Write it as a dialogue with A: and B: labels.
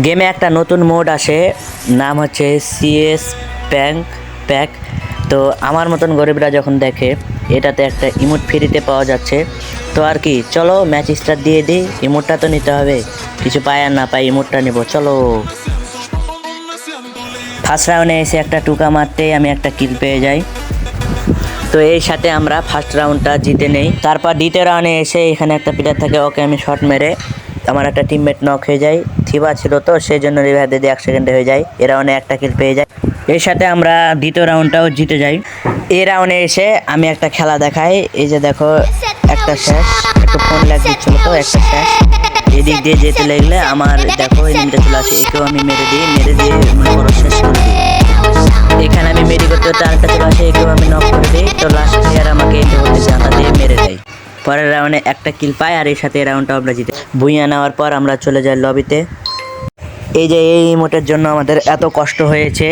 A: গেমে একটা নতুন মোড আসে, নাম হচ্ছে সিএস প্যাক। তো আমার মতন গরিবরা যখন দেখে এটাতে একটা ইমোট ফ্রিতে পাওয়া যাচ্ছে, তো আর কি, চলো ম্যাচ স্টার্ট দিয়ে দিই। ইমোটটা তো নিতে হবে, কিছু পাই আর না পাই ইমোটটা নেবো, চলো। ফার্স্ট রাউন্ডে এসে একটা টুকা মারতেই আমি একটা কিল পেয়ে যাই। তো এই সাথে আমরা ফার্স্ট রাউন্ডটা জিতে নেই। তারপর দ্বিতীয় রাউন্ডে এসে এখানে একটা প্লেয়ার থাকে, ওকে আমি শট মেরে আমার একটা টিমমেট নক হয়ে যায়। থিবা ছিল তো সেই জন্য রিভাইভ দিয়ে 1 সেকেন্ডে হয়ে যায়। এ রাউন্ডে একটা কিল পেয়ে যায়। এর সাথে আমরা দ্বিতীয় রাউন্ডটাও জিতে যাই। এই রাউন্ডে এসে আমি একটা খেলা দেখাই, এই যে দেখো একটা শেষ, একটু ফোন ল্যাগ দিচ্ছিল তো একটা শেষ। এদিক দিয়ে যেতে লাগলে আমার দেখো এনিমিটা চলে আসে, একেও আমি মেরে দিয়ে মনে করো শেষ করে দিই। এখানে আমি মেরি করতে করতে আরেকটা চলে আসে, একেও আমি নক করে দিই। তো লাস্ট প্লেয়ার আমাকে এই বলতে জানা দিয়ে মেরে দেয়। পরের রাউন্ডে একটা কিল পাই আর এর সাথে এই রাউন্ডটা আমরা জিতে। ভুইয়া নেওয়ার পর আমরা চলে যাই লবিতে। এই যে এই ইমোটের জন্য আমাদের এত কষ্ট হয়েছে।